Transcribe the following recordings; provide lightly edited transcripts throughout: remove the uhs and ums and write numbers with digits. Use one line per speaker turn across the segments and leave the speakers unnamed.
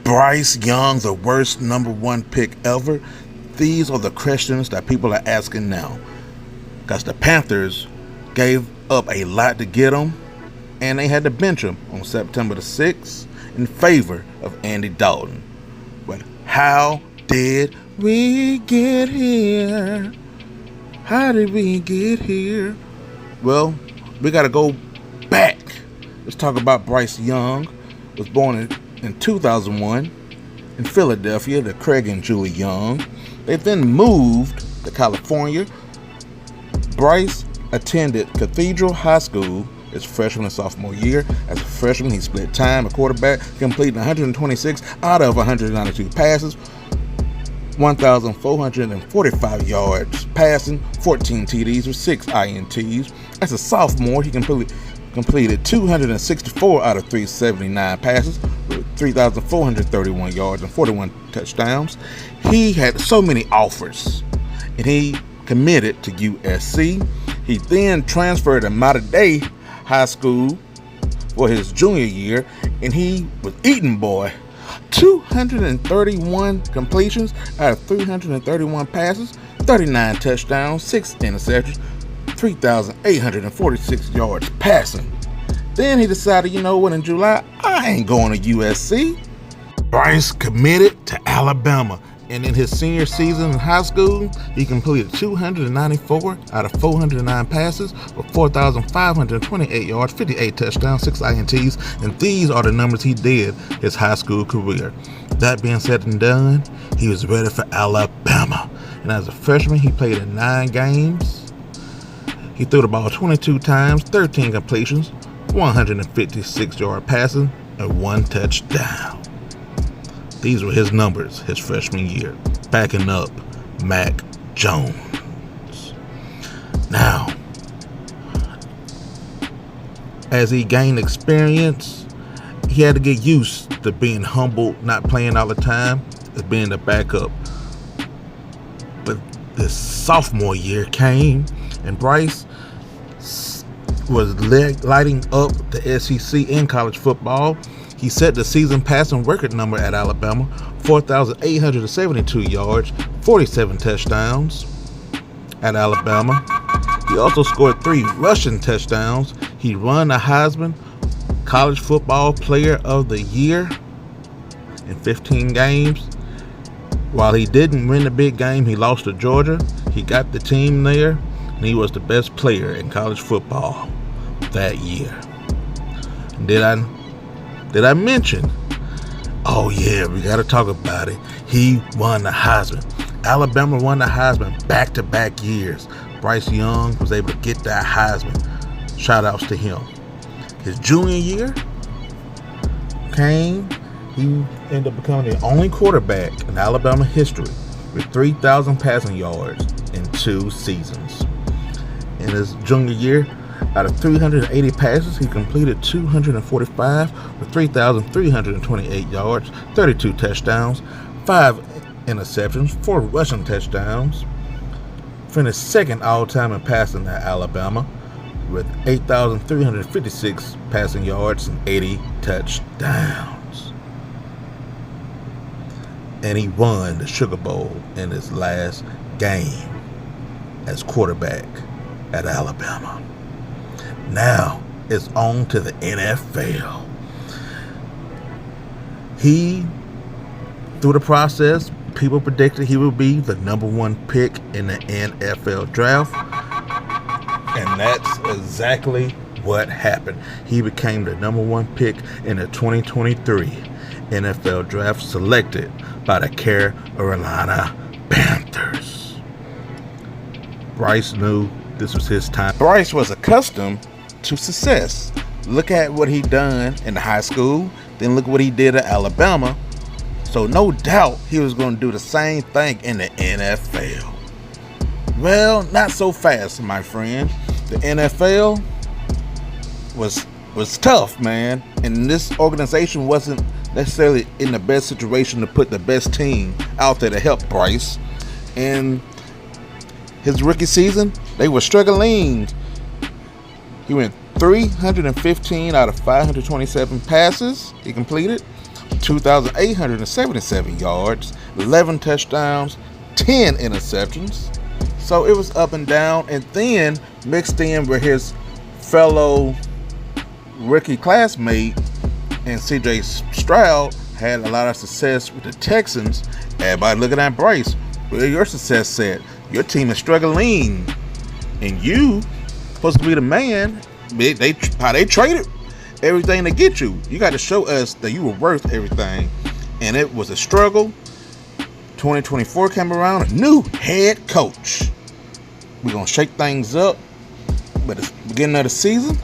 Bryce Young, the worst number one pick ever? These are the questions that people are asking now. Because the Panthers gave up a lot to get him, and they had to bench him on September the 6th in favor of Andy Dalton. But how did we get here? How did we get here? Well, we got to go back. Let's talk about Bryce Young. Was born in 2001 in Philadelphia to Craig and Julie Young. They then moved to California. Bryce attended Cathedral High School his freshman and sophomore year. As a freshman, he split time at quarterback, completing 126 out of 192 passes, 1,445 yards passing, 14 TDs with 6 INTs. As a sophomore, he completed 264 out of 379 passes with 3,431 yards and 41 touchdowns. He had so many offers, and he committed to USC. He then transferred to Mater Dei High School for his junior year, and he was Eaton boy. 231 completions out of 331 passes, 39 touchdowns, 6 interceptions, 3,846 yards passing. Then he decided, you know what, in July, I ain't going to USC. Bryce committed to Alabama, and in his senior season in high school, he completed 294 out of 409 passes for 4,528 yards, 58 touchdowns, 6 INTs, and these are the numbers he did his high school career. That being said and done, he was ready for Alabama. And as a freshman, he played in 9 games. He threw the ball 22 times, 13 completions, 156 yard passing, and 1 touchdown. These were his numbers his freshman year, backing up Mac Jones. Now, as he gained experience, he had to get used to being humble, not playing all the time, as being the backup. But this sophomore year came, and Bryce was lighting up the SEC in college football. He set the season passing record number at Alabama, 4,872 yards, 47 touchdowns at Alabama. He also scored 3 rushing touchdowns. He won the Heisman College Football Player of the Year in 15 games. While he didn't win the big game, he lost to Georgia. He got the team there, and he was the best player in college football that year. Did I mention? Oh yeah, we got to talk about it. He won the Heisman. Alabama won the Heisman back-to-back years. Bryce Young was able to get that Heisman. Shout outs to him. His junior year came. He ended up becoming the only quarterback in Alabama history with 3,000 passing yards in 2 seasons. In his junior year, out of 380 passes, he completed 245 with 3,328 yards, 32 touchdowns, 5 interceptions, 4 rushing touchdowns. Finished second all-time in passing at Alabama with 8,356 passing yards and 80 touchdowns. And he won the Sugar Bowl in his last game as quarterback at Alabama. Now it's on to the NFL. He, through the process, people predicted he would be the number 1 pick in the NFL draft. And that's exactly what happened. He became the number 1 pick in the 2023 NFL draft, selected by the Carolina Panthers. Bryce knew this was his time. Bryce was accustomed to success. Look at what he done in the high school, then look what he did at Alabama. So no doubt he was going to do the same thing in the NFL. Well, not so fast, my friend. The NFL was tough, man, and this organization wasn't necessarily in the best situation to put the best team out there to help Bryce. And his rookie season, they were struggling. He went 315 out of 527 passes he completed, 2,877 yards, 11 touchdowns, 10 interceptions. So it was up and down, and then mixed in with his fellow rookie classmate and CJ Stroud had a lot of success with the Texans. Everybody looking at Bryce. Where your success set? Your team is struggling, and you supposed to be the man. How they traded everything to get you. You got to show us that you were worth everything, and it was a struggle. 2024 came around, a new head coach. We're gonna shake things up, but at the beginning of the season,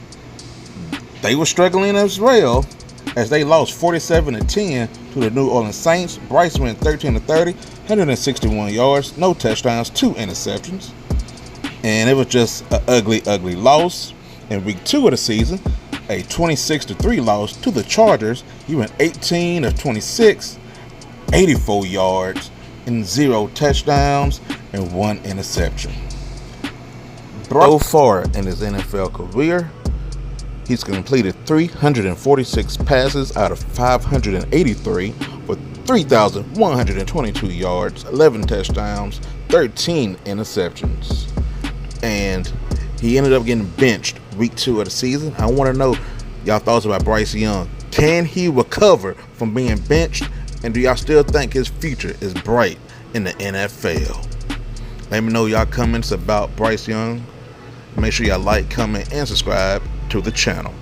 they were struggling as well, as they lost 47-10 to the New Orleans Saints. Bryce went 13-30, 161 yards, no touchdowns, 2 interceptions. And it was just an ugly loss. In week 2 of the season, a 26-3 loss to the Chargers. He went 18 of 26, 84 yards, and 0 touchdowns and 1 interception. So far in his NFL career, he's completed 346 passes out of 583 for 3,122 yards, 11 touchdowns, 13 interceptions. And he ended up getting benched week 2 of the season. I want to know y'all thoughts about Bryce Young. Can he recover from being benched? And do y'all still think his future is bright in the NFL? Let me know y'all comments about Bryce Young. Make sure y'all like, comment, and subscribe to the channel.